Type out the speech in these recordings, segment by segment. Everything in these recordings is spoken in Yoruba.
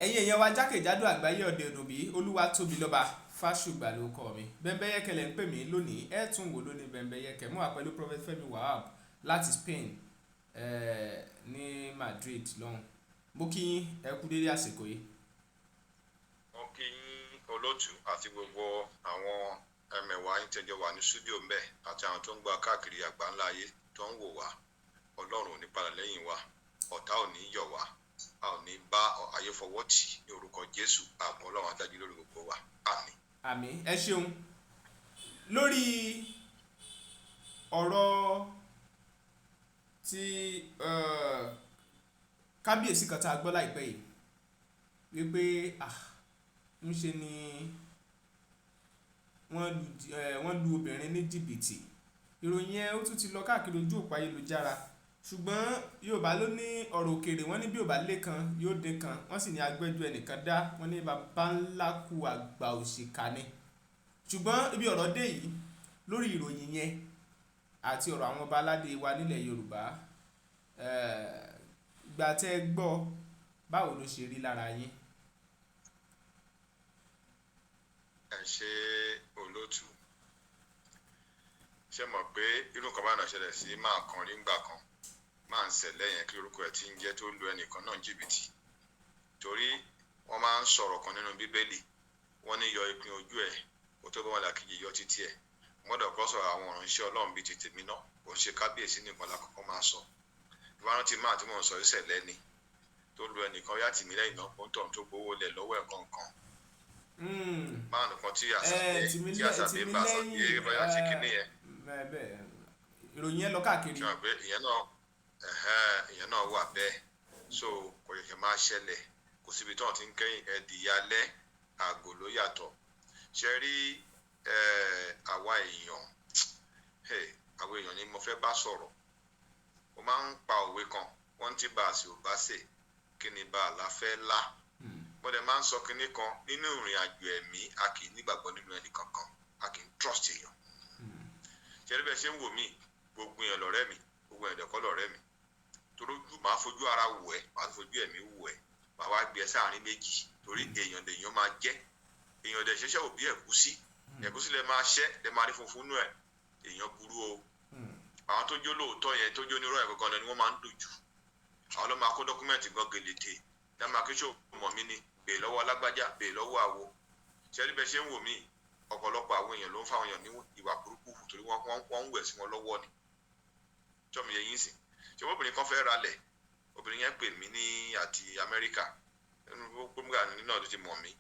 ẹ̀yin èèyàn wa jákèjádò àgbáyé òde òdòbí olúwa tóbi lọ́ba fásùgbà ló kọ́ mi Bẹ́mbẹ́yẹ́kẹ́ lẹ́ ń pè mí lónìí ẹ̀ tún wò lónìí Bẹ́mbẹ́yẹ́kẹ́ mú wá pẹ̀lú Prophet Fẹ́mi Wahab láti Spain ní Madrid lọ́hùn mo kí yín ẹ kú dédé àsìkò yìí. mo kí yín olóòtú àti gbogbo àwọn ẹmẹ̀wà yín tẹ́jọ wà ní stúdíò ń bẹ̀ àti àwọn tó ń gbà káàkiri àgbáńlá ayé tó ń wò wá ọlọ́run ò ní padà lẹ́yìn wa ọ̀tá ò ní yọ̀ wá a ò ní bá ayé fọwọ́ tì ní orúkọ Jésù ààbò ọlọ́run adájú lórí gbogbo wa àmín. àmín. ẹ ṣeun lórí ọ̀rọ̀ tí kábíyèsí kan tá a gbọ́ láìpẹ́ yìí wípé ń ṣe ni wọ́n lu obìnrin ní jìbìtì ìròyìn ẹ̀ ó tún ti lọ káàkiri ojú òpó ayélujára ṣùgbọ́n Yorùbá ló ní ọ̀rọ̀ òkèèrè wọ́n ní bí ò bá lé kan yóò dín kan wọ́n sì ní agbẹ́jọ́ ẹnìkan dá wọ́n ní baba ńlá kú àgbà òṣìkà ni ṣùgbọ́n ibi ọ̀rọ̀ dé yìí lórí ìròyìn yẹn àti ọ̀rọ̀ àwọn ọba aládé wa nílẹ̀ Yorùbá ìgbà tẹ́ ẹ gbọ́ báwo ló ṣe rí lára yín. ẹ ṣe olóòtú ṣe mọ̀ pé irú kan bá náà ṣẹlẹ̀ sí máa kan rí ńgbà kan máa ń ṣẹlẹ̀ yẹn kí orúkọ ẹ̀ ti ń jẹ́ tó lu ẹnìkan náà jìbìtì torí wọ́n máa ń sọ̀rọ̀ kan nínú Bíbélì wọ́n ní yọ ìpín ojú ẹ̀ kó tó bá wọn làkejì yọ títí ẹ̀ gbọ́dọ̀ kọ́ sọ̀rọ̀ àwọn ìránṣẹ́ Ọlọ́run bíi ti tèmi náà kò ń ṣe kábíyèsí nìkan lákòókò máa sọ ìbárántí máa tí mò ń sọ ìṣẹ̀lẹ̀ ni tó lu ẹnìkan yá tì mí lẹ́yìn náà kó ń tọ̀ tó gbowó lẹ̀ lọ́wọ́ ẹ̀ kọ̀ọ̀kan máa nìkan tí àṣàbí bá sọ pé bóyá ṣe kíní yẹn ìròyìn yẹn lọ káàkiri. ìyẹn náà wà bẹ́ẹ̀ so kò yẹ kí n máa ṣẹlẹ̀ kò síbi tí wọ́n ti ń kẹ́yìn ẹ̀dìyálẹ́ àgò ló yàtọ̀ ṣe rí àwa èèyàn ni mo fẹ́ bá sọ̀rọ̀ mo máa ń pa òwe kan wọ́n ti bá a sì ò bá sè kí ni bá a la fẹ́ lá mo dẹ̀ máa ń sọ kinní kan nínú ìrìn àjò ẹ̀mí a kì í nígbàgbọ́ nínú ẹnì kankan a kì í trust èèyàn ṣe rí bẹ́ẹ̀ ṣe ń wò mí gbogbo èèyàn lọ̀rẹ́ mi gbogbo èèyàn dẹ̀kọ́ lọ̀rẹ́ mi torí màá fojú ara wò ẹ́ màá fojú ẹ̀mí wò ẹ́ màá wá gbé ẹ sáàrin méjì torí èèyàn lèèyàn máa jẹ́ èèyàn dẹ̀ ṣẹṣẹ́ òbí ẹ̀gúsí lẹ máa ṣẹ́ lẹ máa rí funfun nú ẹ̀ èèyàn burú o àwọn tó jó lóòótọ́ yẹn tó jó nírọ̀ ẹ̀ gangan ni wọ́n máa ń dùn jù àwọn ló máa kó dọ́kúmẹ̀ntì gan gèlètè dáná akéṣọ́ mọ̀ mí ni bèè lọ́wọ́ alágbájá bèè lọ́wọ́ àwo ṣẹ́rí bẹ́ẹ̀ ṣe ń wò mí ọ̀pọ̀lọpọ̀ àwọn èèyàn ló ń fáwọn èèyàn ní ìwà burúkú torí wọ́n ń wẹ̀ sí wọn lọ́wọ́ ni tọ́mi yẹn yín sìn ṣé obìnrin kan fẹ́ ralẹ̀ obìnrin yẹn pè mí ní àti Amẹ́ríkà nínú gbogbo àná náà tó ti mọ̀ mí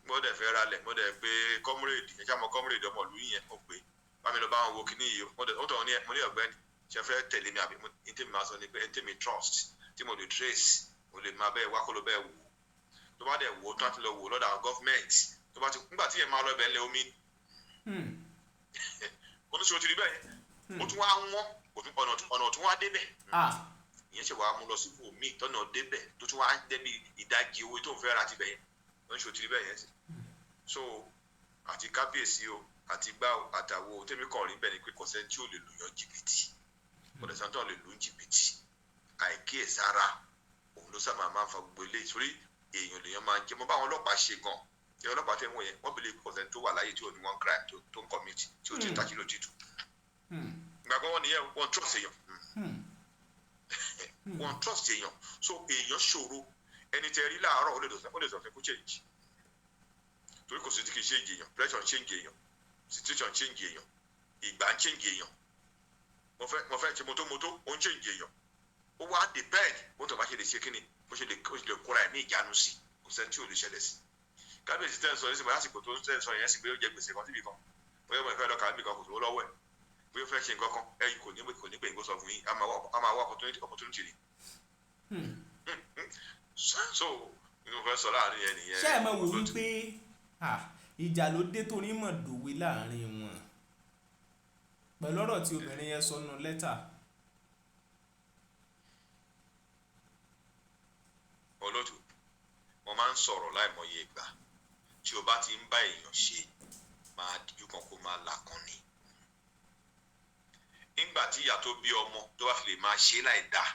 mo dẹ̀ fẹ́ ralẹ̀ mo dẹ̀ pé comrade ẹ̀já mọ comrade ọmọ ìlú yẹn mo pé bámi lọ bá wọn wo kíní yìí ó tọ̀ mo ní ọ̀gbẹ́ni ṣe fẹ́ tẹ̀lé mi àbí ní tèmi máa sọ ni pé ní tèmi trust tí mo lè trace mo lè máa bẹ́ẹ̀ wá kó ló bẹ́ẹ̀ wò tó bá dẹ̀ wò tó láti lọ wò lọ́dọ̀ àwọn government tó bá ti nígbà tí yẹn máa lọ bẹ́ẹ̀ lẹ́ omi mo ní sọ ti rí bẹ́ẹ̀ ó tún wá wọ́n ọ̀nà tún wá débẹ̀ ìyẹn ṣe wàá mú lọ sí ibò míì tọ́nà débẹ̀ tó tún wá débi ìdajì owó tó ń fẹ́ ra ti bẹ̀yẹn ló ń ṣe òtí bẹ́ẹ̀ yẹn sí so àti kábíyèsí o àti gbá àtàwọ̀ tẹ́mi kàn rí bẹ́ẹ̀ ni pé kọ̀sẹ́ tí ò lè lù yàn jìbìtì kọ̀dẹ̀sán tó lè lù jìbìtì àìkíyèsára òun ló sábà máa ń fa gbogbo ilé ìsorí èèyàn lèèyàn máa ń jẹ mọ́ báwọn ọlọ́pàá ṣe gan ìyẹn ọlọ́pàá tẹ̀ wọ́n yẹn wọ́n bèèrè kọ̀sẹ́ tó wà láyé tí ò ní one crime tó ń commit tí ò ti tàkì ló ti tù gbàgbọ́ wọn nìyẹn wọ́n trust èèyàn wọ́n trust èèyàn so èèyàn ṣòro ẹni tẹ́ rí láàárọ̀ ó lè sọ fẹ́ kó change torí kò sí tí kì í change èèyàn pressure change èèyàn situation change èèyàn ìgbà change èèyàn mo fẹ́ ṣe mọ́tò ó ń change èèyàn ó wá depend bó tó bá ṣe lè ṣe kíni bó ṣe lè kóra ẹ̀ ní ìjánu sí kò sẹ́ni tí ò lè ṣẹlẹ̀ sí kábíyèsí tẹ́ ń sọ yẹn lásìkò tó ń sọ yẹn sì pé ó jẹ gbèsè kan síbi kan bóyá ọmọ ìfẹ́ lọ́ka níbi kan kò tó lọ́wọ́ ẹ̀ bóyá ó fẹ́ ṣe nǹkan kan ẹ̀yìn kò ní pé nǹkan sọ fún yín a máa wá opportunity ni. so inú fẹ́ sọ láàrin yẹn nìyẹn. ṣé ẹ máa wò wípé ìjà ló dé torí mọ̀ dòwe láàrin wọn pẹ̀lú ọ̀rọ̀ tí obìnrin yẹn sọ nù lẹ́tà. olótù mo máa ń sọ̀rọ̀ láìmọye ìgbà tí o bá ti ń bá èèyàn ṣe máa díjú kan kó máa là kan ni nígbà tí ìyá tó bí ọmọ tó bá fi lè máa ṣe láì dáa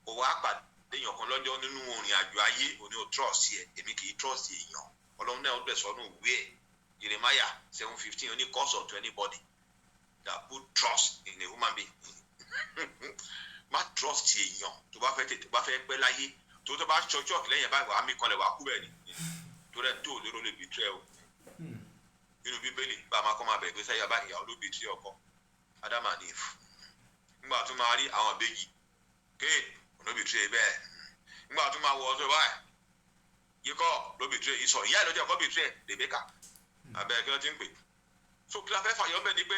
ó wá pàdé èèyàn kan lọ́jọ́ nínú orin àjò ayé òní ò trust ẹ̀ èmi kì í trust èèyàn ọlọ́run náà ó bẹ̀ sọ́nù ìwé ẹ̀ Jeremiah 7:15 only consult to anybody that put trust in a human being. Má trust èèyàn tó bá fẹ́ pẹ́ láyé tó bá church lẹ́yìn báyìí wàá mí kanlẹ̀ wàá kú bẹ́ẹ̀ ni tó rẹ̀ tó lérò lè betray o. Nínú bíbélì bá a máa kọ́ máa bẹ̀rẹ̀ pé sẹ́yà bá ìyàwó ló betray ọkọ Adam and Eve nígbà tó máa rí àwọn ìbejì kéè ló betray bẹ́ẹ̀ nígbà tó máa wọ ọjọ́ báyìí yíkọ́ ló betray ìsọ̀ ìyá ìlọ́jọ́ ọkọ betray Rebecca abẹ́ kí wọ́n ti ń pè so kí la fẹ́ fàyọ́ bẹ́ẹ̀ ni pé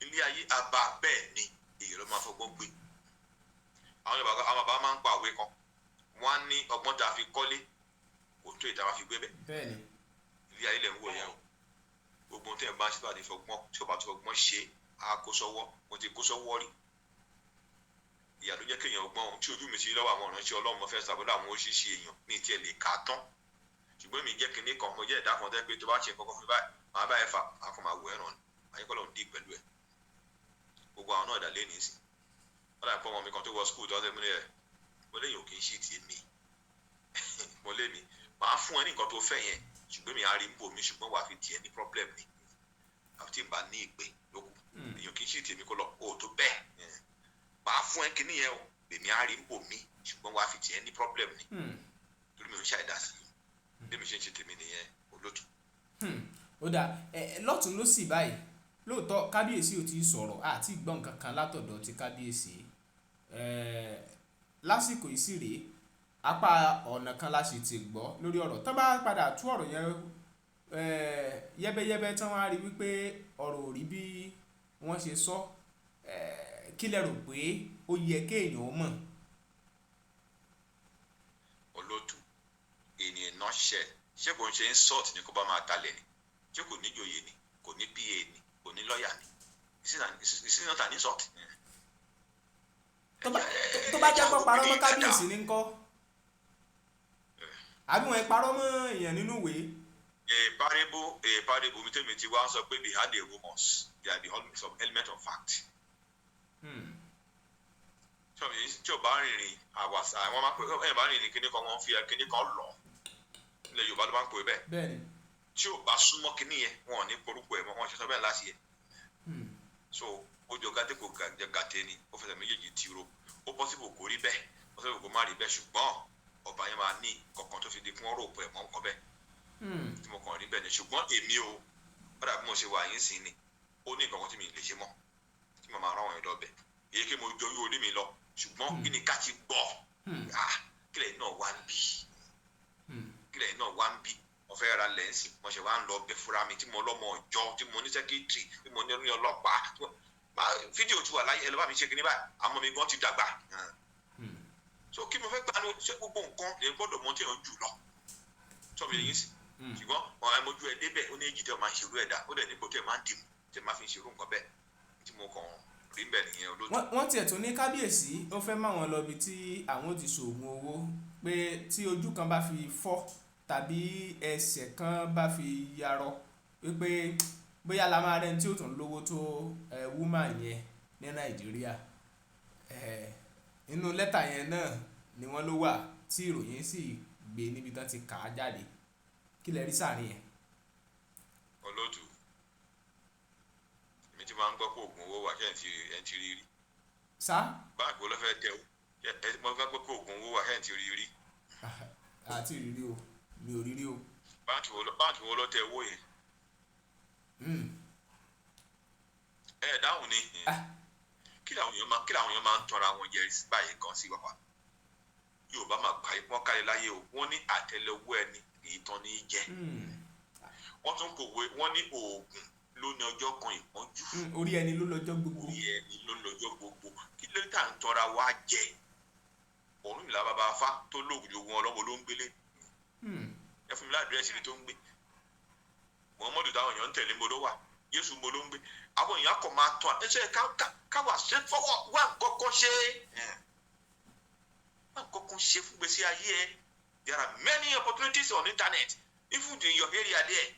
ilé ayé àbá bẹ́ẹ̀ ni èyí ló máa fọgbọ́n gbé àwọn bàbá máa ń pa òwe kan wọ́n á ní ọgbọ́n tá a fi kọ́lé kò tó ìta máa fi gbé bẹ́ẹ̀ ilé ayé lẹ̀ ń wò yẹn o gbogbo tẹ́ ẹ bá ṣe bá ti fọgbọ́n tí ọba ti fọgbọ́n ṣe á kó sọ́wọ́ mo ti kó sọ́wọ́ rí ìyá ló jẹ́ kéèyàn ọgbọ́n ohun tí ojú mi ti lọ́wọ́ àwọn ọ̀ránṣẹ́ Ọlọ́run mo fẹ́ sàbọ̀dọ̀ àwọn oṣìṣẹ́ èèyàn ní ìtì ẹ̀ lè kà á tán ṣùgbọ́n mi jẹ́ kinní kan mo jẹ́ ẹ̀dá kan tẹ́ pé tó bá ṣe kọ́kọ́ fún mi báyìí màá bá ẹ fà á kọ́ máa wọ ẹ̀ràn ni àyíkọ́lọ́ ń dì pẹ̀lú ẹ̀ gbogbo àwọn náà ìdálé nìyí sí wọ́n dà pọ̀ ọmọ mi kan tó wọ skul tó ọ̀sẹ̀ múlẹ̀ mo léyìn òkè ń ṣì tì mí mo lé mi màá fún ẹ ní nǹkan tó fẹ́ yẹn ṣùgbọ́n mi á rí bò mí ṣùgbọ́n wàá fi tiẹ̀ ní problem ni àfi tí n bá ní ìpè lókun èèyàn kì í ṣì tì mí kó lọ o tó bẹ́ẹ̀ màá fún ẹ kinní yẹn o èmi á rí bò mí ṣùgbọ́n wàá fi tiẹ̀ ní problem ni torí mi ò ń ṣàìdá sí i bí mi ṣe ń ṣe tèmi nìyẹn olótù. Ó dà lọ́tún ló sì báyìí lóòótọ́ kábíyèsí ò tí ì sọ̀rọ̀ àti ìgbọ́ nǹkan kan látọ̀dọ̀ ti kábíyèsí lásìkò yìí sì rèé apá ọ̀nà kan la sì ti gbọ́ lórí ọ̀rọ̀ tó bá padà tú ọ̀rọ̀ yẹn yẹ́bẹ́yẹ́bẹ́ tí wọ́n á rí wípé ọ̀rọ̀ ò rí bí wọ́n ṣe sọ kí lẹ rò pé ó yẹ kéèyàn ó mọ̀. olótù ènìyàn náà ṣé kò ń ṣe insult ni kó bá máa talẹ̀ ni ṣé kò ní joyè ni kò ní pa ni kò ní lọ́ọ̀yà ni is it not an insult. tó bá jẹ́ pọ́ parọ́ mọ́ kábíyèsí ní ńkọ́ àbí wọn parọ́ mọ́ èèyàn nínú ìwé. a parable mi tẹ́mi ti wá sọ pé behind the rumors there are some element of fact. tí o bá rìnrìn àwàsà àwọn máa ń pè é bá rìnrìn kíní kan wọ́n fi kíní kan lọ ilẹ̀ Yorùbá ló máa ń pè é bẹ́ẹ̀ tí o bá súnmọ́ kíní yẹn wọn ò ní porúkọ ẹ̀ mọ́ wọn ṣe sọ bẹ́ẹ̀ láti yẹ so ó jọ gàdé kò gàtẹ́ ni ó fẹsẹ̀ méjèèjì tí ro ó possible kò rí bẹ́ẹ̀ possible kò má rí bẹ́ẹ̀ ṣùgbọ́n ọba yẹn máa ní kankan tó fi di kún ọ̀rọ̀ òpó ẹ̀ mọ́ nǹkan bẹ́ẹ̀ tí mo kàn rí bẹ́ẹ̀ ni ṣùgbọ́n èmi o padà bí mo ṣe wà yín sí ni ó ní nǹkan tí mi lè ṣe mọ́ tí mo máa rán àwọn ẹ̀dọ́ bẹ̀ èyí kí mo jọ yóò rí mi lọ ṣùgbọ́n kí ni ká ti gbọ́ kílẹ̀ náà wá ń bí kílẹ̀ náà wá ń bí wọ́n fẹ́ ra lẹ́ǹsì mo ṣe wá ń lọ bẹ̀ fúnra mi tí mo lọ́mọ ọjọ́ tí mo ní sẹ́kítírì tí mo ní ọlọ́pàá fídíò tí wà láyé ẹ lọ́ bá mi ṣe kíní báyìí àmọ́ mi gan ti dàgbà so kí mo fẹ́ gbanu ṣé gbogbo nǹkan lè gbọ́dọ̀ mọ tí èèyàn jù lọ sọ́ọ̀bù yẹn sí ṣùgbọ́n wọn ẹ mojú ẹ débẹ̀ ó ní èjì tẹ́ ọ máa ń ṣerú ẹ̀dá ó dẹ̀ nípò tẹ́ ẹ máa ń dìmú tẹ́ ẹ máa fi ń ṣerú nǹkan bẹ́ẹ̀ tí mo kàn rí bẹ́ẹ̀ nìyẹn olóòtú. wọ́n tiẹ̀ tún ní kábíyèsí ó fẹ́ máa wọn lọ ibi tí àwọn ti ṣoògùn owó pé tí ojú kan bá fi fọ́ tàbí ẹsẹ̀ kan bá fi yarọ wípé bóyá la máa rẹ́ni tí ó tún lówó tó wúmà yẹn ní Nàìjíríà inú lẹ́tà yẹn náà ni wọ́n ló wà tí ìròyìn sì gbé níbi tán ti kà á jáde kí lẹ rí sáàrin yẹn. olóòtú èmi ti máa ń gbọ́ pé oògùn owó wà kẹ́hìn ti rí rí. sá. báàgì wo ló fẹ́ tẹ o mo gbọ́ pé oògùn owó wà kẹ́hìn ti rí rí. àti ìrírí o mi ò rírí o. báàgì wo ló tẹ owó yẹn. Dáhùn ni kí làwọn èèyàn máa ń tọra wọn jẹ báyìí kan sí wàpá Yorùbá máa gbà wọn kárí láyé o wọ́n ní àtẹ́lẹwọ́ ẹni èyí tán ní í jẹ wọ́n tún kòwé wọ́n ní oògùn ló ní ọjọ́ kan ìpọ́njú orí ẹni ló lọ́jọ́ gbogbo orí ẹni ló lọ́jọ́ gbogbo kí ló tà ń tọra wá jẹ ọ̀run ìlà bàbá afá tó lóògùn jogun ọlọ́mọ ló ń gbélé ẹ fún mi ládùúrẹ́sì ni tó ń gbé Muhammadu táwọn èèyàn ń tẹ̀lé mo ló wà Jésù mo ló ń gbé àwọn èèyàn kò máa tọ́ ẹsẹ̀ káwà straight forward wà kọ́kọ́ ṣe wà kọ́kọ́ ṣe fún gbèsè ayé ẹ there are many opportunities on internet even in your area there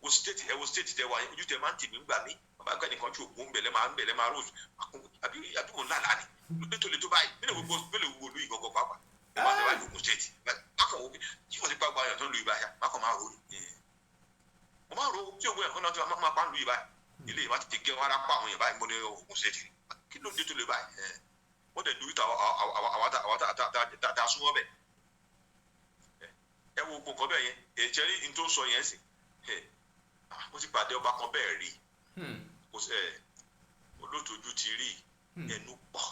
wo state tẹ wà ojú tẹ máa ń tì mí gbà mí bàbá kan nìkan tí ògùn bẹ̀lẹ̀ máa rò àbí wọn lálàá ni nítorí tó báyìí nínú gbogbo gbélé wo lu ìgọ̀gọ̀ pàápàá nígbà tí wàá Ògùn state bákan wo tí wọ́n ti pa gbàyàn tó ń lu ìbáyà bákan máa rò ní mo máa rò tí ògùn ẹ̀kọ́ náà tí wọ́n máa pa ń lu ìbáyà ilé ìwà ti gé wọn ara pa àwọn yẹn báyìí mo ní Ògùn state kí ló dé tó lè báyìí wọ́n dẹ̀ dúró àwọn tá a súnmọ́ bẹ̀ ẹ wo ogun kan bẹ́ẹ̀ yẹn èjẹ́rí ní tó ń sọ yẹn sì mo ti pàdé ọba kan bẹ́ẹ̀ rí olótòjú ti rí ẹnu pọ̀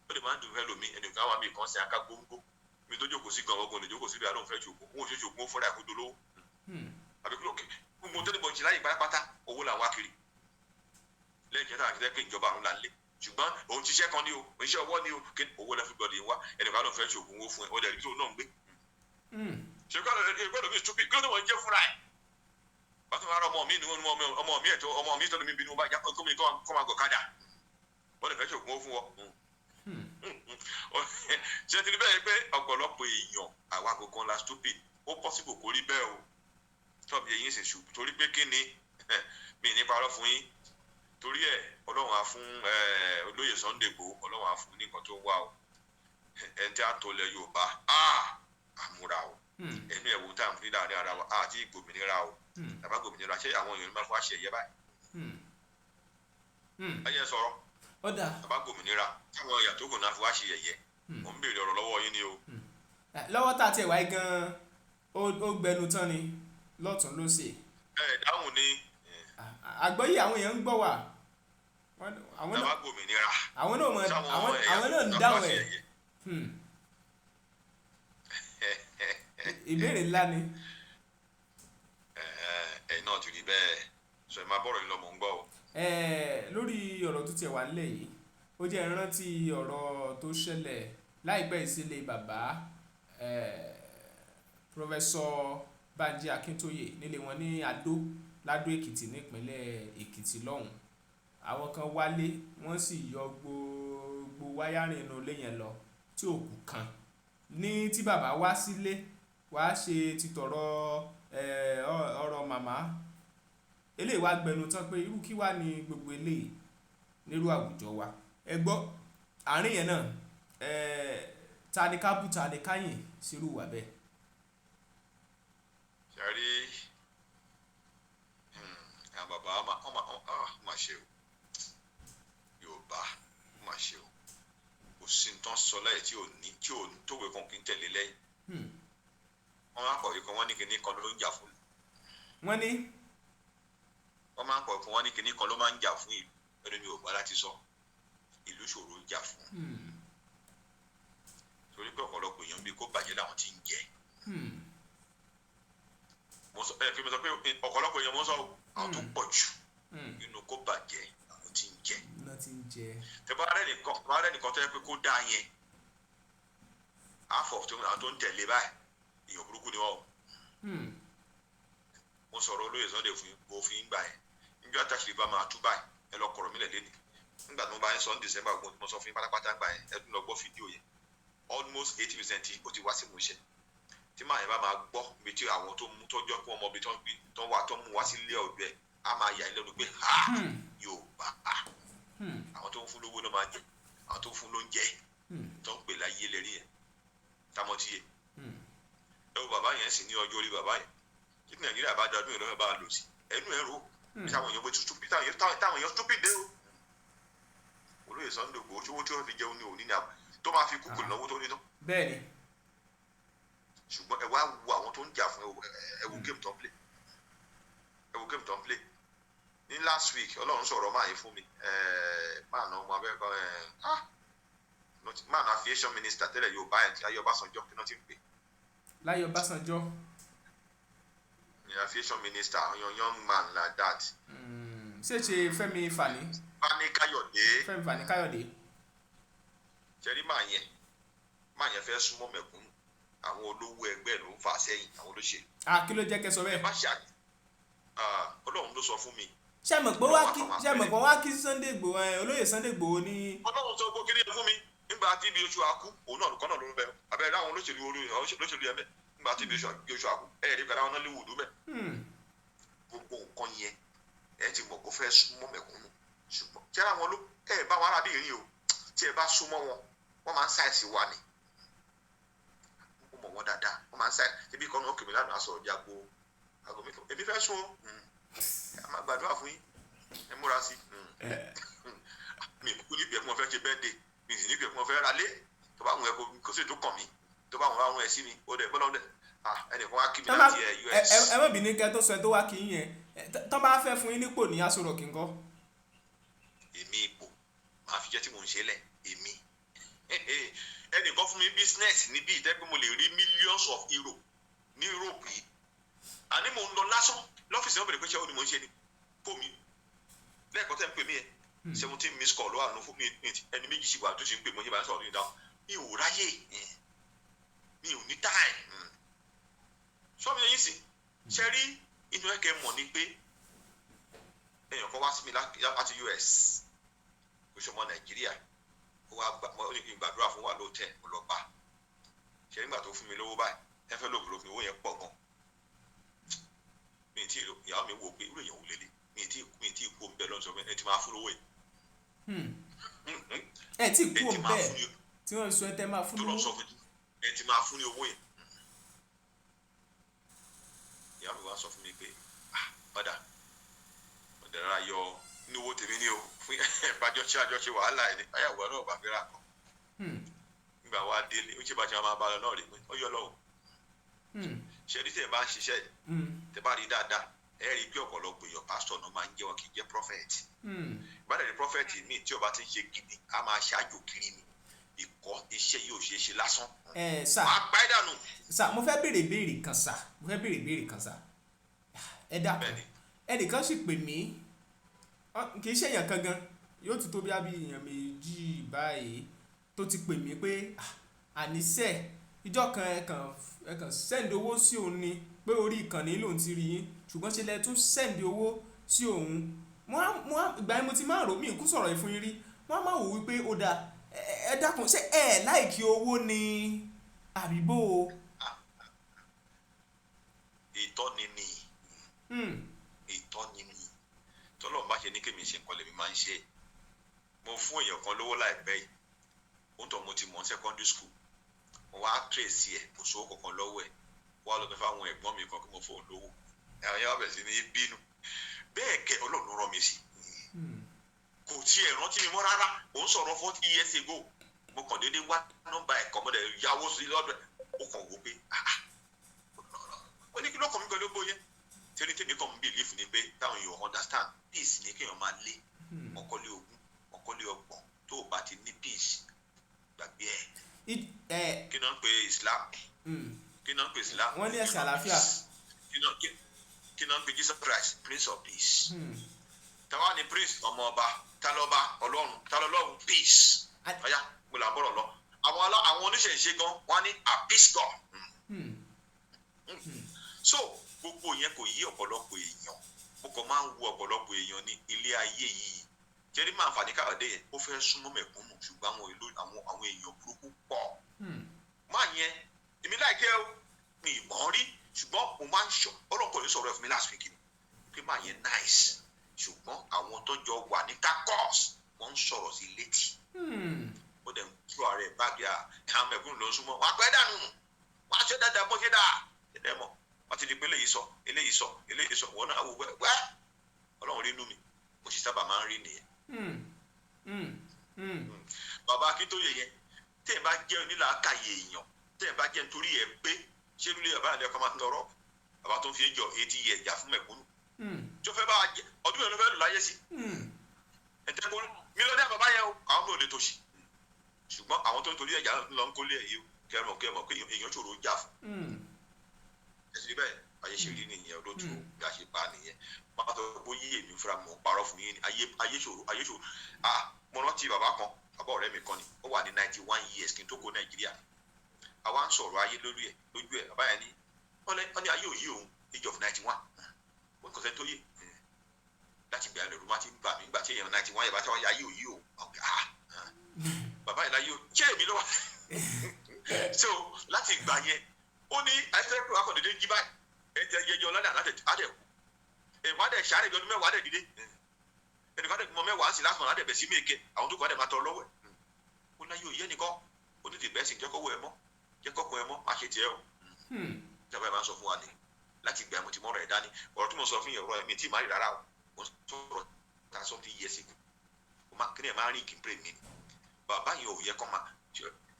ó lè máa ń dùn fẹ́ lomi ẹnì kan wà mí kan sí aká gbóngbó mi tó jókòó sí gan ọgbọ̀n lè jókòó síbi àlóhùn fẹ́ ju òkú òun ò ṣe ṣe òkú ó fọ́ra ìkódó lówó àbí kúrò gbogbo tó lè bọ̀ jìlá yìí pátápátá owó là wá kiri lẹ́yìn kẹta àti tẹ́kẹ́ ìjọba àrùn là ń lé ṣùgbọ́n òun ti iṣẹ́ kan ní o iṣẹ́ ọwọ́ ní o kí owó lẹ́fí gbọ́dọ̀ wá ẹnì kan ló fẹ́ ṣe òkú owó fún ẹ ó dẹ̀ rí tó náà ń gbé ṣe gbọ́dọ̀ bí stupid kí ló tó wọ́n jẹ́ fúnra ẹ̀ wọ́n tún wá rọ ọmọ mi ẹ̀tọ́ ọmọ mi tó lómi bínú bá já kó mi kọ́ máa gọ̀kadà wọ́n lè fẹ́ ṣe òkú owó fún wọn ṣe ti rí bẹ́ẹ̀ pé ọ̀pọ̀lọpọ̀ èèyàn àwa gangan la stupid ó possible kó rí bẹ́ẹ̀ o tọ́bi ẹ̀yìn ṣe ṣù torí pé kí ni mi ní parọ́ fún yín torí ẹ̀ ọlọ́run á fún olóyè Sunday Igboho ọlọ́run á fún ní nǹkan tó wà o ẹni tí a tó lẹ Yorùbá àmúra o ẹnu ẹ̀wò tá à ń fi láàrin ara wa àti ìgbòmìnira o tàbá gbòmìnira ṣé àwọn èèyàn máa fọ́ àṣẹ ẹ̀yẹ báyìí ẹ̀yẹ sọ̀rọ̀ tàbá gbòmìnira táwọn ẹ̀yà tó kù náà fi wá ṣe ẹ̀yẹ mò ń béèrè ọ̀rọ̀ lọ́wọ́ yín ni o. lọ́wọ́ tá a tiẹ̀ wáyé gan-an ó gbẹnu tán ni lọ́tún lósì. dáhùn ni. àgbọ́yé àwọn èèyàn ń gbọ́ wà. tàbá gbòmìnira. àwọn náà ń dáhùn ẹ̀. ìbéèrè ńlá ni. ẹ̀ náà ti rí bẹ́ẹ̀ sọ ẹ máa bọ̀rọ̀ yín lọ mò ń gbọ́ o. lórí ọ̀rọ̀ tó tiẹ̀ wà nílẹ̀ yìí ó jẹ́ ìrántí ọ̀rọ̀ tó ṣẹlẹ̀ láìpẹ́ ìsílẹ̀ bàbá Professor Banji Akintoye nílé wọn ní Ládó Èkìtì nípínlẹ̀ Èkìtì lọ́hùn àwọn kan wálé wọ́n sì yọ gbogbo wáyárìn inú ilé yẹn lọ tí òkú kan ní tí bàbá wá sílé wá ṣe títọ̀rọ̀ ọ̀rọ̀ màmá eléyìí wá gbẹnu tán pé irú kí wá ní gbogbo eléyìí nírú àwùjọ wa ẹ gbọ́ àárín yẹn náà ta ni ká bú ta ni ká yìn sírú wà bẹ́ẹ̀. ṣàrí àwọn bàbá máa ṣe o Yorùbá máa ṣe o kò sí ní tán sọ láyé tí ò tówe kan kì í tẹ̀lé lẹ́yìn wọ́n máa pọ̀ ikọ̀ wọ́n ní kíní kan ló ń jà fún wọ́n ní. wọ́n máa pọ̀ ikọ̀ wọ́n ní kíní kan ló máa ń jà fún ìlú ẹni mi ò gbà láti sọ ìlú ṣòro ń jà fún torí pé ọ̀pọ̀lọpọ̀ èèyàn bíi kó bàjẹ́ làwọn ti ń jẹ kí mo sọ pé ọ̀pọ̀lọpọ̀ èèyàn mo sọ àwọn tó pọ̀ jù nínú kó bàjẹ́ làwọn ti ń jẹ tẹ bá rẹ nìkan tó yẹ pé kó dáa yẹn àfọ̀ àwọn tó ń tẹ̀lé báyìí èèyàn burúkú ni wọ́n mo sọ̀rọ̀ olóyè Sunday fún òfin gbà yẹn níjọ́ àtàkì bá máa tú báyìí ẹ lọ kọ̀rọ̀ mílẹ̀ lẹ́nu nígbà tí mo bá ń sọ ní December ogun mo sọ fún yín pátápátá gbà yẹn ẹ tún lọ gbọ́ fídíò yẹn almost 80% ó ti wá sí ìmúṣẹ tí màá yẹn bá máa gbọ́ ibi tí àwọn tó mú tọ́jọ́ kí wọ́n mọ ibi tó mú wá sí ilé ọ̀dọ́ ẹ̀ á máa yà ilé ọdún pé Yorùbá àwọn tó ń fún lówó ló máa jẹ àwọn tó ń fún lóúnjẹ tó ń pè láyé lérí yẹn táwọn ti yẹ ẹ wo bàbá yẹn sì ní ọjọ́ orí bàbá yẹn tí Nàìjíríà bá dọdún yẹn lọ́wọ́ bá lò sí ẹnu ẹ̀ rò táwọn èèyàn gbé stupid táwọn èèyàn stupid dé o olóyè Sunday Igboho tí owó tí wọ́n fi jẹun ní òní ní àbọ̀ tó máa fi kúkú lọ́wọ́ tó ní tán. bẹ́ẹ̀ni. ṣùgbọ́n ẹ wá wo àwọn tó ń jà fún ẹ wo game tó ń play ní last week Ọlọ́run sọ̀rọ̀ máa yín fún mi máa ná ọmọ abẹ́kọ̀ máa ná aviation minister tẹ́lẹ̀ Yorùbá ẹ̀ tí Láyé Ọbásanjọ́ kí wọ́n ti ń pè. Láyé Ọbásanjọ́. aviation minister young man like that. ṣé Fẹ́mi Fani. Fani Káyọ̀dé. Fẹ́mi Fani Káyọ̀dé. ṣẹ́rí máa yẹn fẹ́ súnmọ́ mẹ̀kúnnù àwọn olówó ẹgbẹ́ ló ń fà sẹ́yìn àwọn olóṣèlú. kí ló jẹ́ kẹ́ sọ bẹ́ẹ̀. má ṣe Ọlọ́run ló sọ fún mi. ṣé mọ̀ pé wá kí Sunday Igboho olóyè Sunday Igboho ní. Ọlọ́run sọ gbogbo kiri fún mi nígbà tí ibi oṣù àkú òun náà kọ́ náà ló ń bẹ abẹ́rẹ́ àwọn olóṣèlú yẹn bẹ nígbà tí ibi oṣù àkú ẹ̀ẹ́dì kan àwọn náà lè wùdú bẹ́ẹ̀. gbogbo nǹkan yẹn ẹ ti mọ̀ kó fẹ́ súnmọ́ mẹ̀kúnnù ṣùgbọ́n tí ara wọn ló ẹ bá wọn arábí rìn o tí ẹ bá súnmọ́ wọn wọ́n máa ń ṣàìsí wa ni ó mọ̀ wọ́n dáadáa wọ́n máa ń ṣàìsí ibi kan náà kèmí lánàá sọ̀rọ̀ di aago mi èmi fẹ́ sún o a máa gbàdúrà fún yín ẹ múra sí mi kúkú ní ìpè kí wọ́n fẹ́ ṣe bẹ́ẹ̀ dé mi sì ní ìpè kí wọ́n fẹ́ ra lé tó bá wọn ẹ kò sí ètò kàn mí tó bá wọn wá wọn ẹ sí mi ó dẹ̀ bọ́lá ẹnìkan wá kí mi láti US. ẹ má bínú kẹ́ tó sọ ẹ tó wá kí yín yẹn tó bá fẹ́ fún yín nípò ní Aso Rock ńkọ́. èmi ipò máa fi jẹ́ tí mò ń ṣe lẹ̀ èmi ẹnìkan fún mi business níbí ìtẹ́ pé mo lè rí millions of euro ní Europe yìí àní mò ń lọ lásán lọ́fíìsì náà bẹ̀rẹ̀ pé ṣé ó ní mò ń ṣe ni kó mi lẹ́ẹ̀kan tẹ́ ń pè mí ẹ̀ 17 miss call ló wà fún mi ẹni méjì sí wa tó ṣe ń pè mọ́ ṣe bá ń sọ̀rọ̀ ní ìdáhùn mi ò ráyè mi ò ní time sọ́mi ẹ̀yìn sí ṣe rí inú ẹ̀kẹ́ mọ̀ ni pé èèyàn kan wá sí mi láti US kò ṣọmọ Nàìjíríà ó wá gbàdúrà fún wa lóòótẹ́ mo lọ bá ṣe nígbà tó fún mi lówó báyìí ẹ fẹ́ lóògùn owó yẹn pọ̀ gan mi ti ìyàwó mi wò pé irú èèyàn wò lélẹ̀ mi ti kó bẹ́ẹ̀ lọ́sọ̀ ẹ ti máa fún lówó yìí. ẹ ti kú òun bẹ́ẹ̀ tí wọ́n sọ ẹ tẹ́ máa fún lówó. ẹ ti máa fún ní owó yìí. ìyá mi wá sọ fún mi pé padà ọ̀dẹ̀rẹ̀ ayọ̀ ní owó tèmi ní o fún àjọṣe wàhálà ẹ̀ ní ayàwó náà bá fẹ́ràn kan. nígbà wá délé ó ṣe bá ṣe máa bá lọ náà rí pé ó yọ lọ́wọ́. ṣẹ́ni tẹ̀ bá ń ṣiṣẹ́ tẹ̀ bá rí dáadáa ẹ rí bí ọ̀pọ̀lọpọ̀ èèyàn pásítọ̀ náà máa ń jẹ́ wọn kì í jẹ́ prọfẹ̀tì. ìbádẹ́ ní prọfẹ̀tì míì tí ọba ti ń ṣe gidi a máa ṣáájú kiri ni ìkọ́ iṣẹ́ yóò ṣe é ṣe lásán. sà wàá pa ẹ́ dànù. sà mo fẹ́ béèrè ìbéèrè kan sà ẹ dákun ẹnìkan sì pè mí kì í ṣe èèyàn kan gan yóò ti tó bí èèyàn méjì báyìí tó ti pè mí pé àníṣe ìjọ kan ẹ kàn send owó sí òun ni pé orí ìkànnì lòun ti rí yín ṣùgbọ́n ṣe lẹ tún send owó sí òun ìgbà yẹn mo ti máa rò mí kú sọ̀rọ̀ yìí fún yín rí wọ́n á máa wò wípé ó dáa ẹ dákun ṣé ẹ láìkí owó ni àbíbó. ìtọ́ni ni tọ́lọ́run bá ṣe ní kémi ṣe nǹkan lèmi máa ń ṣe mo fún èèyàn kan lówó láìpẹ́ yìí òun tó mo ti mọ̀ secondary school mo wá trace ẹ̀ kò sówó kankan lọ́wọ́ ẹ̀ wọ́n á lọ fẹ́ fáwọn ẹ̀gbọ́n mi kan kí mo fóun lówó ẹ̀rọ yẹn wá bẹ̀rẹ̀ sí ní bínú bẹ́ẹ̀ kẹ́ Ọlọ́run rán mi sí kò tiẹ̀ rántí mi mọ́ rárá òun sọ̀rọ̀ 40 years ago mo kàn déédéé wá nọ́mbà ẹ̀kọ́ mo dẹ̀ yáwó sí lọ́dọ̀ ẹ̀ ó kàn wò pé ó ní kí ló kàn mí pẹ̀lú bóyá tẹ́lẹ̀ tẹ́lẹ̀ kàn mí believe ni pé táwọn èèyàn understand peace ni kéèyàn máa lé ọkọ̀lé ogún ọkọ̀lé ọgbọ̀n tó o bá ti ní peace gbàgbé ẹ̀ kí náà ń pe Islam wọ́n ní ẹ̀sìn àlàáfíà kí náà ń pe Jesus Christ Prince of Peace táwa ni Prince ọmọ ọba tálọ́ba Ọlọ́run tálọ́lọ́run peace ọ̀yá mo là ń bọ̀rọ̀ lọ àwọn oníṣẹ̀ṣe gan wọ́n á ní apistor so gbogbo yẹn kò yí ọ̀pọ̀lọpọ̀ èèyàn mo kàn máa ń wo ọ̀pọ̀lọpọ̀ èèyàn ní ilé ayé yìí jẹ́rí máa fà ní káyọ̀dé yẹn ó fẹ́ súnmọ́ mẹ̀kúnnù ṣùgbọ́n àwọn èèyàn burúkú pọ̀ máa yẹn èmi láìpẹ́ mi ìmọ̀ rí ṣùgbọ́n mo máa ń sọ ọlọ́pàá yìí sọ̀rọ̀ ẹ̀ fún mi last week ni pé máa yẹn nice ṣùgbọ́n àwọn tó jọ wà ní kakọ́s wọ́n ń sọ̀rọ̀ sí létí ó dẹ̀ ń tú ara ẹ̀ báàgì àwọn mẹ̀kúnnù ló ń súnmọ́ wọn apẹ́ dànù wọn aṣọ dáadáa bó ṣe dáa ẹ̀dẹ̀ mọ̀ wọ́n ti di pé eléyìí sọ wọ́n náà wò wẹ́ Ọlọ́run rí inú mi mo sì sábà máa ń rí nìyẹn. Bàbá Akintoye yẹn tẹ́ ẹ bá jẹ́ onílàákàyè èèyàn tẹ́ ẹ bá jẹ́ nítorí ẹ pé ṣé lórí bàbá àlẹ́ ọkọ̀ máa ń lọ́rọ́ bàbá tó ń fi ẹjọ́ 80 years jà fún mẹ̀kúnnù tó fẹ́ bá ọdún mẹ́rin ló fẹ́ lò láyé sí ẹ̀ńtẹ́kùn mílíọ̀nù bàbá yẹn o àwọn mi ò lè tòṣì ṣùgbọ́n àwọn tó ń torí ẹ̀jà lọ ń kólé ẹ̀ yìí kẹmọ̀ pé èèyàn ṣòro jà fún ẹsẹ̀ bẹ́ẹ̀ ayé ṣe rí nìyẹn olóòtú bí a ṣe bá nìyẹn máa tó bó yí èmi fúnra mọ̀ parọ́ fún yín ayé ṣòro mo rántí bàbá ọ̀rẹ́ mi kan ni ó wà ní 91 years kí n tó kó Nàìjíríà àwa ń sọ̀rọ̀ ayé lójú ẹ̀ bàbá yẹn ní wọ́n ní ayé òye òun age of 91 wọ́n kọ́ sẹ́ni tó yé láti gbé alẹ́ rúmá tí ń bà mí nígbà tí èèyàn 91 yẹn bá tí wọ́n yá ayé òye òun bàbá yẹn láyé ṣé èmi lọ́wọ́ so láti gbà yẹn ó ní àìsàn pé akọ̀dédé jí báyìí ẹ̀jẹ̀ yẹjọ lọ́dà àdẹ̀kù wá dẹ̀ ṣáré bí ọdún mẹ́wàá dẹ̀ dìde ẹnìkan dẹ̀ mọ mẹ́wàá sí lásán ládẹ̀ bẹ̀ sí mèké àwọn tó kọ́ dẹ̀ máa tọrọ lọ́wọ́ ẹ̀ ó láyé òye nìkan ó tètè bẹ́ẹ̀ sì jẹ́ kọ́wọ́ ẹ mọ́ jẹ́ kọ́kọ́ ẹ mọ́ má ṣe tiẹ̀ o ìjọba ẹ máa ń sọ fún wa ni láti gbà mo ti mọ́rọ̀ ẹ̀ dání ọ̀rọ̀ tí mo sọ fún yẹn ọ̀rọ̀ mi tí má rí rárá o mo sọ̀rọ̀ ta something years ago kí ni ẹ máa rí ìkìmpé mi ni bàbá yẹn ò yẹ kọ́ máa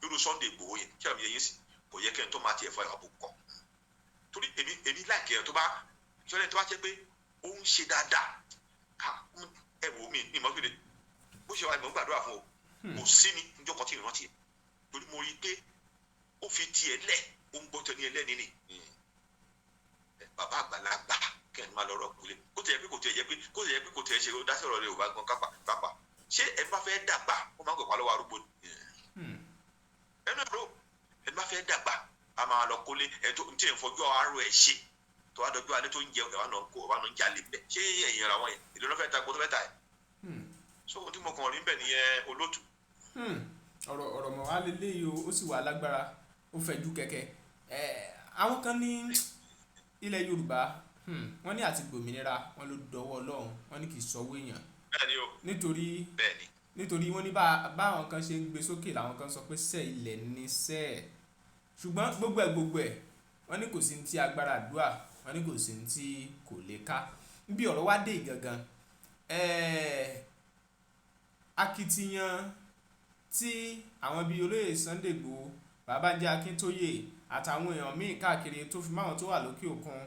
irú Sunday Igboho yẹn kí àwọn yẹn sì kò yẹ kẹ́ni tó máa tiẹ̀ fọ ìwà bò kọ́ torí èmi láìkẹ́ ẹ̀ tó bá ìṣọ́lẹ̀ tó bá jẹ́ pé ó ń ṣe dáadáa ẹ wò mí ní ìmọ̀gbìnrin bó ṣe wà ní mò ń gbàdúrà fún o kò sí ni níjọ́ kan tí ìrántí tiẹ̀ torí mo rí i pé ó fi tiẹ̀ lẹ̀ ó ń gbọ́ tẹ́ ní ẹlẹ́ni ni bàbá àgbàlagbà kẹ́ni máa lọ́rọ̀ kulé kó tẹ̀ pé kò tẹ̀ yẹ pé kò tẹ̀ ṣe dá sọ̀rọ̀ rẹ̀ ò bá gbọ́n kápá ṣé ẹ bá fẹ́ dàgbà ó máa ń gbọ̀pá lọ́wọ́ arúgbó ni ẹnu ẹ̀rọ ẹ bá fẹ́ dàgbà a máa lọ kólé ẹ tó ń tẹ̀ ń fọjú àárọ̀ ẹ̀ ṣe tó wá dọjú alẹ́ tó ń jẹun ẹ̀ wá náà ń jalè bẹ̀ ṣé ẹ̀yìn ara wọn yẹn ìlú náà fẹ́ ta gbọ́dọ̀ fẹ́ ta ẹ̀ so ohun tí mo kàn rí bẹ̀ nìyẹn olótù. ọ̀rọ̀ mọ̀ wá lélẹ́yìí ó sì wà lágbára ó fẹ̀jú kẹ̀kẹ́ àwọn kan ní ilẹ̀ Yorùbá wọ́n ní àti gbòmìnira wọ́n ló dọwọ́ Ọlọ́run wọ́n ní kì í sọ́wọ́ èèyàn nítorí wọ́n ní báwọn kan ṣe ń gbé sókè làwọn kan sọ pé sẹ́ ilẹ̀ ní sẹ́ ṣùgbọ́n gbogbo ẹ̀ wọ́n ní kò sí ti agbára àdúrà wọ́n ní kò sí ti kò lè ká níbi ọ̀rọ̀ wá dé gangan akitiyan tí àwọn bíi olóyè Sunday Igboho Babájídé Akíntóyè àtàwọn èèyàn míì káàkiri tó fi máwọn tó wà lókè òkun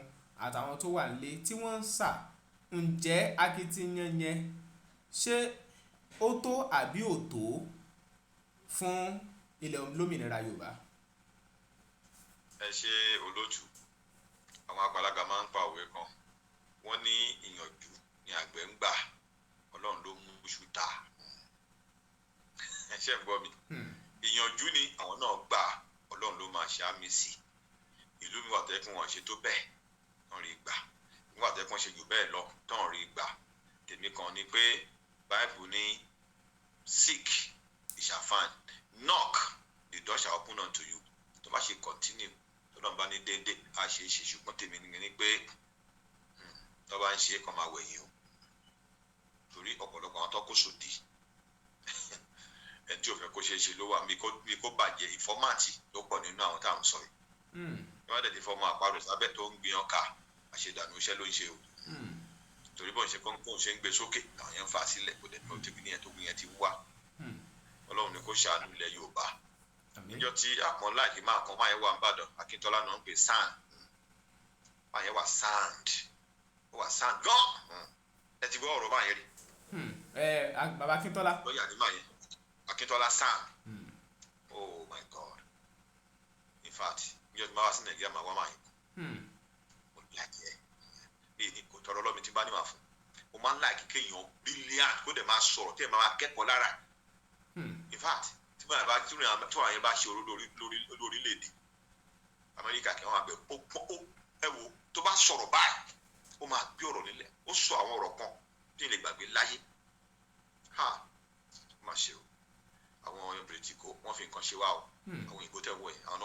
àtàwọn tó wà nílé tí wọ́n ń sà ǹjẹ́ akitiyan yẹn ṣé ó tó àbí ò tó fún ilẹ̀ olómìnira Yorùbá. ẹ ṣe olójú àwọn àgbàlagbà máa ń pa òwe kan wọ́n ní ìyànjú ni àgbẹ̀ ń gbà Ọlọ́run ló mú iṣu ta ẹ ṣe ń gbọ́ mi ìyànjú ni àwọn náà gbà Ọlọ́run ló máa ṣe àmì sí ìlú mi wà tẹ́kùn wọn ṣe tó bẹ́ẹ̀ tán rí gbà nígbà tẹ́kùn ṣe jù bẹ́ẹ̀ lọ tán rí gbà tèmi kan ni pé Bible ní seek you shall find knock the door shall open unto you tó bá ṣe continue tó náà bá ní déédéé á ṣe é ṣe ṣùgbọ́n tèmi ni pé tó bá ń ṣe é kàn máa wẹ̀yìn o torí ọ̀pọ̀lọpọ̀ àwọn tó kó sòdì ẹni tí ò fẹ́ kó ṣe é ṣe ló wà mí kó bàjẹ́ ìfọ́màtì ló pọ̀ nínú àwọn táwọn sọ yìí wọ́n dẹ̀ ti fọ́mọ àparò sábẹ́ tó ń gbìyàn ká àṣedànù iṣẹ́ ló ń ṣe o torí bọ́n ṣe kọ́ńkọ́ ṣe ń gbé sókè àwọn yẹn ń fà sílẹ̀ kò dẹ̀ ní òtí bí yẹn tó gbìyàn ti wá Ọlọ́run ni kó ṣàánú ilẹ̀ Yorùbá níjọ́ tí àpọ̀n láìkí máa kan máa yẹn wà nìbàdàn Akíntọ́lá náà ń pè sand máa yẹn wà sand ó wà sand gan ẹ ti gbọ́ ọ̀rọ̀ máa yẹn rí. bàbá Akíntọ́lá. lọ́ọ̀yà ni máa yẹn Akíntọ́lá sand oh my God in fact níjọ́ tí máa wá sí Nàìjíríà máa wá máa yẹn mo láìkí ẹ bíi ní kò tọrọ lọ́mi tí bá ní máa fún mo máa ń láìkí kéèyàn brilliant kó dẹ̀ máa sọ̀rọ̀ tẹ́ ẹ̀ máa kẹ́kọ̀ọ́ lára in fact tí wọ́n yẹn bá ṣe lórílẹ̀‐èdè Amẹ́ríkà kí wọ́n máa bẹ̀ ẹ wo tó bá sọ̀rọ̀ báyìí ó máa gbé ọ̀rọ̀ nílẹ̀ ó sọ àwọn ọ̀rọ̀ kan tí ilé gbàgbé láyé má ṣe o àwọn ọ̀yọ́ bìrìtìkò wọ́n fi nǹkan ṣe wá o àwọn ìbò tẹ̀ wọ̀ ẹ̀ àwọn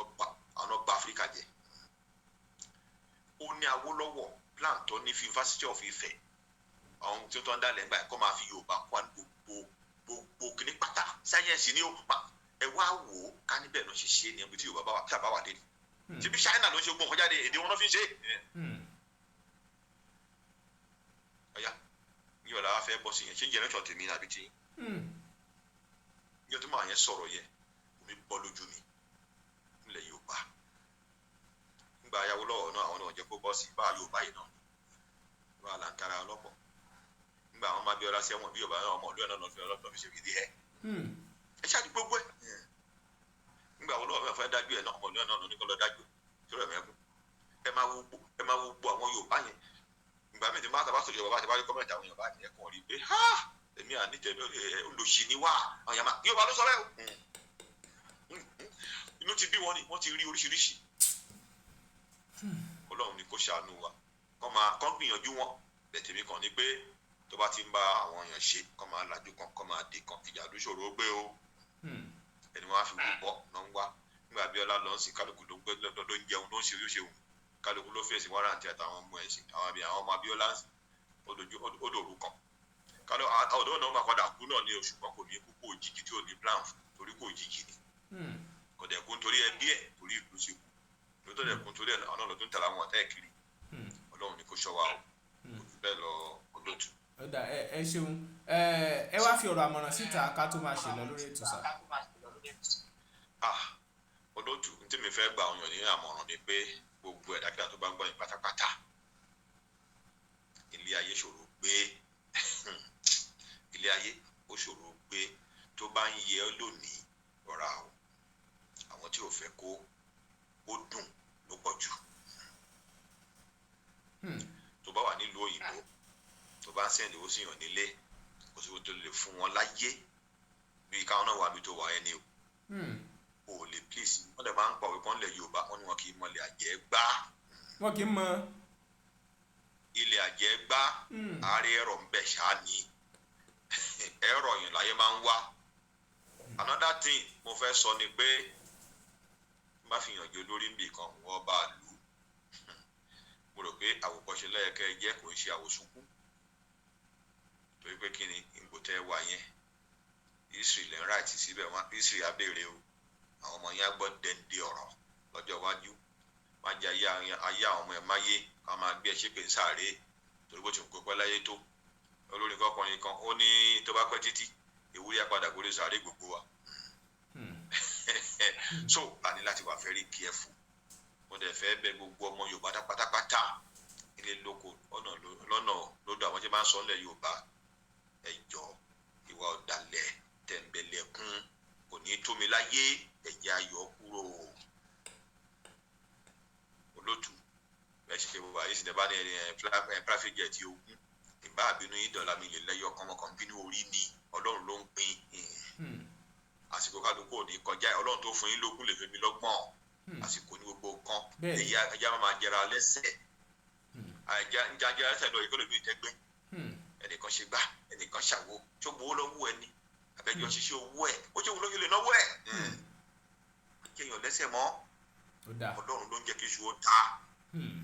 náà bà Áfíríkà jẹ́ ó ní Awólọ́wọ̀ plan tó ní University of Ife àwọn tí ó tọ́ ń dálẹ̀ ńgbà ẹ̀kọ́ máa fi Yorùbá kó gbogbo kìíní pátá sáyẹ́ǹsì ni ó ẹ wá wò ó ká níbẹ̀ lọ ṣe ṣe é ní ẹbí tí Yorùbá bá wà dé ni ṣebí China ló ń ṣe gbọ́n kọjá de èdè wọn ló fi ń ṣe ọ̀yá ní ọ̀la wa fẹ́ bọ́ sí yẹn ṣé jẹ́nẹ́tọ̀ tèmi àbí tí yóò tó máa yẹn sọ̀rọ̀ yẹn omi bọ́ lójú mi nílẹ̀ Yorùbá nígbà ayáwó lọ́wọ́ náà àwọn náà jẹ́ kó bọ́ sí bá Yorùbá yìí náà wọ́n á là ń tara ọlọ́pọ̀ nígbà àwọn máa bí ọlá sẹ́wọ̀n bí Yorùbá náà ọmọ ìlú ẹ̀ náà fi ọlọ́pọ̀ fi ṣe fìdí ẹ̀ ẹ ṣáà ní gbogbo ẹ̀ nígbà wo lọ́wọ́ fẹ́ dájú ẹ̀ náà ọmọ ìlú ẹ̀ náà ní kọ́ lọ dájú tó rẹ̀ mẹ́kún ẹ máa wo gbogbo àwọn Yorùbá yẹn ìgbà míì tí máa tàbá sọ̀rọ̀ Yorùbá ti bá rí kọ́mẹ̀ntì àwọn Yorùbá yẹn kàn rí pé èmi àníjẹ̀bí olùsí ni wá àwọn yàrá Yorùbá ló sọ bẹ́ẹ̀ o inú ti bí wọn ni wọ́n ti rí oríṣiríṣi Ọlọ́run ni kó ṣàánú wa kọ́ gbìyànjú wọn bẹ̀tẹ̀mí kan ni pé tó bá ti ń bá àwọn èèyàn ṣe kọ́ máa lajú kan kọ́ máa dé kan ìjà ló ṣòro gbé o ẹni wọn á fi wúbọ náà ń wá nígbà Abíọ́lá lọ sí kálukú ló ń gbé lọ́dọ̀ ń jẹun ló ń ṣe oríṣi òun kálukú ló fèsì wárántì àtàwọn ọmọ ẹ̀sìn àwọn ọmọ Abíọ́lá ó dòru kan kálọ̀ ọ̀dọ́ náà máa padà kú náà ní oṣù kan kò ní kú kó òjijì tí ò ní plan torí kò òjijì ni kò dẹ̀ kún torí ẹbí ẹ̀ torí ìlú ṣe kú lóòótọ́ dẹ̀ kún torí ẹ̀ ọ̀nà lọ́dún tẹ̀lé àwọn ọ̀tá ẹ̀ kiri ọlọ́run ní kó ṣọ́ wa o kò fi bẹ́ẹ̀ lọ olóòtú. ọ̀dà ẹ ṣeun ẹ wá fi ọ̀rọ̀ àmọ̀ràn síta ká tó máa ṣe lọ lórí ètò sá. olóòtú ní tí mi fẹ́ gba ọyàn ní àmọ̀ràn ni pé gbogbo ẹ̀dá kíá tó bá ń gbọ́ yín pátápátá ilé ayé ṣòro gbé ilé ayé ó ṣòro gbé tó bá ń yẹ ọ́ lónìí rọra o àwọn tí ò fẹ́ kó ó dùn ló pọ̀ jù tó bá wà nílùú òyìnbó tó bá ń sẹ́ndì ó sì yàn nílé kò sí tó lè fún wọn láyé bí káwọn náà wà bí tó wà ẹni o ò lè please wọ́n dẹ̀ máa ń pọ̀ wípé wọ́n lẹ̀ Yorùbá wọ́n ní wọn kì í mọ̀lẹ̀ àjẹ́ gbá wọn kì í mọ ilẹ̀ àjẹ́ gbá ààrẹ ẹ̀rọ ń bẹ̀ ṣáá ni ẹ̀rọ yìí láyé máa ń wá another thing mo fẹ́ sọ ni pé má fi yànjú olórí níbì kan wọ́n bá lù ú mo rò pé àwòkọ́ṣe lẹ́yẹkẹ́ jẹ́ kò ń ṣe àwòsùnkú torí pé kí ni ìgbòtẹ́ wà yẹn history lẹ́ ń ráìtì síbẹ̀ wọn history abéèrè o àwọn ọmọ yẹn á gbọ́ dẹ́ndé ọ̀rọ̀ lọ́jọ́ iwájú má jẹ́ ayé àwọn ọmọ ẹ̀ máyé ká máa gbé ẹ ṣépè ń sáré torí bó ti ń kópẹ́ láyé tó olórin kọkùnrin kan ó ní tó bá pẹ́ títí ìwúrí padà gorí sáré gbogbo wa so a ní láti wà very careful mo dẹ̀ fẹ́ bẹ̀ gbogbo ọmọ Yorùbá pátápátá ilé lóko lọ́nà lọ́dọ̀ àwọn tí máa ń sọ ọ́nlẹ̀ Yorùbá ẹ jọ̀ọ́ ìwà ọ̀dàlẹ̀ tẹ̀m̀bẹ̀lẹ̀kún kò ní tó mi láyé ẹ̀jẹ̀ ayọ̀ kúrò olótù bẹ́ẹ̀ ṣe wà yìí sì ní bá ní private jet ogun ìbá àbínú yìí dọ̀là mi lè lẹ́yọ kọ́mọkàn bínú orí ni Ọlọ́run ló ń pín àsìkò kálukú ò ní kọjá Ọlọ́run tó fún yín lógún lè fi mi lọ́gbọ̀n àsìkò ní gbogbo nǹkan èyí ajá máa jẹra lẹ́sẹ̀ ajá jẹra lẹ́sẹ̀ lọ ìkọlù mi ìtẹ́gbẹ́ ẹnìkan ṣe gbá ẹnìkan ṣàwo tó gbowó lọ́wọ́ ẹni àbẹ́jọ ṣiṣẹ́ owó ẹ̀ ó ṣe wúlò ilé náwó ẹ̀ kéèyàn lẹ́sẹ̀ mọ́ Ọlọ́run ló ń jẹ́ kí iṣu ó ta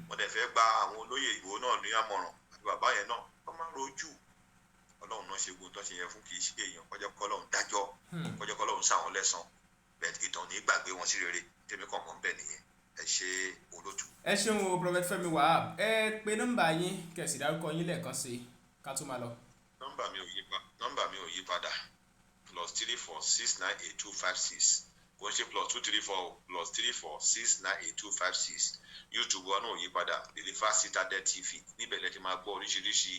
wọ́n dẹ̀ fẹ́ gba àwọn olóyè Ìgbòho náà ní àmọ̀ràn àti bàbá yẹn náà wọ́n máa ń rojú Ọlọ́run náà ṣe gbóhùn tó ṣe yẹn fún kì í ṣe èèyàn kọjá kọ́lọ́run dájọ́ kọjá kọ́lọ́run sáwọn lẹ́san bẹ́ẹ̀ ìtàn ní gbàgbé wọn sí rere tèmi kàn mọ́ bẹ́ẹ̀ nìyẹn ẹ ṣe olótù. ẹ ṣeun o Prophet Fẹ́mi Wahab ẹ pe nọ́mbà yín kẹsì dárúkọ yín lẹ́ẹ̀kan sí ká tó máa lọ. nọ́mbà mi ò yí padà +3469825 kò ń ṣe +234 +3469825 YouTube wa náà ò yí padà Deliver Citadel TV níbẹ̀ lẹ́tí máa gbọ́ oríṣiríṣi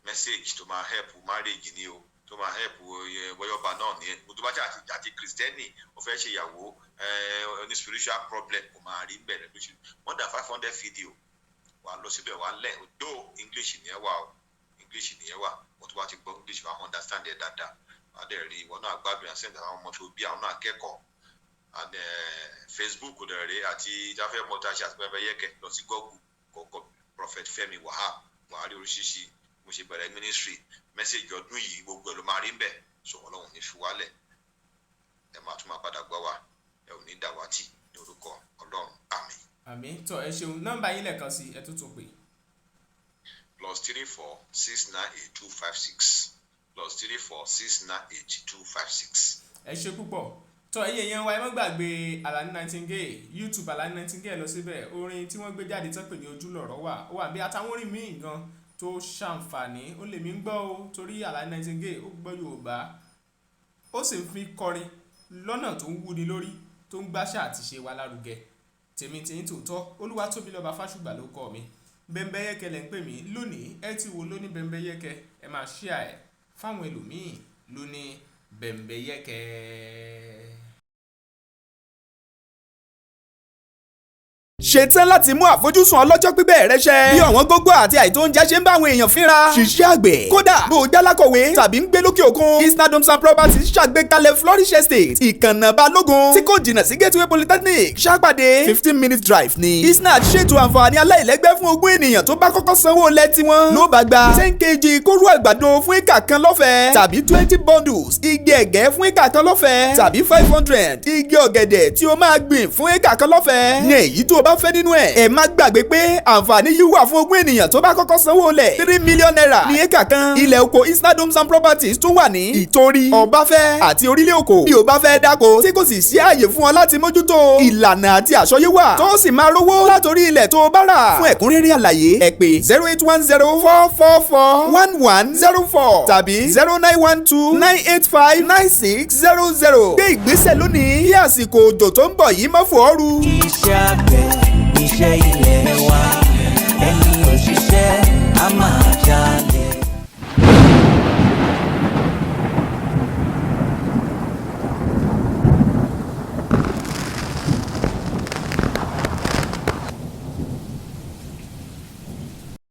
message tó máa help marriage ni o tó máa help wọ́yọ́ba náà ní tó bá àti kristẹni ó fẹ́ ṣe ìyàwó ní spiritual problem kò máa rí bẹ̀rẹ̀ lóṣù more than 500 video wà lọ síbẹ̀ wà lẹ̀ odó English nìyẹn wà o English nìyẹn wà wọ́n tó bá ti gbọ́ English wà understand ẹ̀ dáadáa wà á dẹ̀ rí ìwọ náà gbádùn ẹ̀ sẹ́ńtà àwọn ọmọ tó bí àwọn náà kẹ́kọ̀ọ́ and Facebook dẹ̀ rí àti ìjáfẹ́ mọ́tàṣì àti Bembeyeke lọ sí Google kọ́kọ́ Prophet Fẹ́mi Wahab wà á rí oríṣiríṣi mo ṣe bẹ̀rẹ̀ ministry message ọdún yìí gbogbo ẹ̀ ló máa rí bẹ́ẹ̀ sọ Ọlọ́run ní fi wálẹ̀ ẹ máa tún máa padà gbọ́ wa ẹ ò ní dàwátì ní orúkọ Ọlọ́run àmín. àmín tó ẹ ṣeun nọ́mbà yín lẹ́ẹ̀kan sí ẹ tún pè. +3469825 +3469825. ẹ ṣe púpọ̀ tó ẹyẹ yẹn wá ẹ má gbàgbé Alani Nightingale YouTube Alani Nightingale lọ síbẹ̀ orin tí wọ́n gbé jáde tó pè ní ojúlọ̀rọ̀ wà ó wà bí àtàwọn orin míì gan tó ṣàǹfààní ó lè mí gbọ́ o torí Alani Nightingale ó gbọ́ Yorùbá ó sì ń fi kọrin lọ́nà tó ń wúni lórí tó ń gbáṣà àti ṣe wa lárugẹ tèmi tèyí tòótọ́ Olúwatóbilọ́ba Fásùgbà ló kọ́ mi Bembeyeke lẹ́ ń pè mí lónìí ẹ ti wo lóní Bembeyeke ẹ máa share ẹ fáwọn ẹlòmíì lóní Bembeyeke. ṣetán láti mú àfojúsùn ọlọ́jọ́ pípẹ́ rẹ ṣẹ. bí ọ̀wọ́n gógó àti àìtó oúnjẹ ṣe ń bá àwọn èèyàn fínra. ṣiṣẹ́ àgbẹ̀ kódà bó o jálákọ̀wé tàbí ń gbé lókè òkun. Isnad Homes and Properties ṣàgbékalẹ̀ Flourish Estate ìkànnà balógun tí kò jìnnà sí Gateway Polytechnic ṣàpàdé 15-minute drive ni. Isnad ṣètò àǹfààní aláìlẹ́gbẹ́ fún ogún ènìyàn tó bá kọ́kọ́ sanwó lẹ̀ tiwọn. ló bá gba 10 kg kóró àgbàdo fún éka kan lọ́fẹ̀ẹ́ tàbí 20 bundles igi ẹ̀gẹ́ fún éka kan lọ́fẹ̀ẹ́ tàbí 500 igi ọ̀gẹ̀dẹ̀ tí o máa gbìn fún éka kan lọ́fẹ̀ẹ́. ní èyí tó o bá bá fẹ́ nínú ẹ̀. ẹ má gbàgbé pé àǹfààní yìí wà fún ogún ènìyàn tó bá kọ́kọ́ sanwó lẹ̀. 3 million naira ní éka kan. ilẹ̀ oko Isna Domes and Properties tún wà ní Ìtorí, Ọbáfẹ́ àti Orílẹ̀ Òkò. bí o bá fẹ́ dáko tí kò sì sí ààyè fún ọ láti mójútó, ìlànà àti àsọyé wà tó sì máa rówó látòrí ilẹ̀ tó bá rà. fún ẹ̀kúnrẹ́rẹ́ àlàyé ẹ pè 08104441104 tàbí 0912985960. gbé ìgbésẹ̀ lónìí kí àsìkò òjò tó ń bọ̀ yìí má fò ọ́ ru. iṣẹ́ àgbẹ̀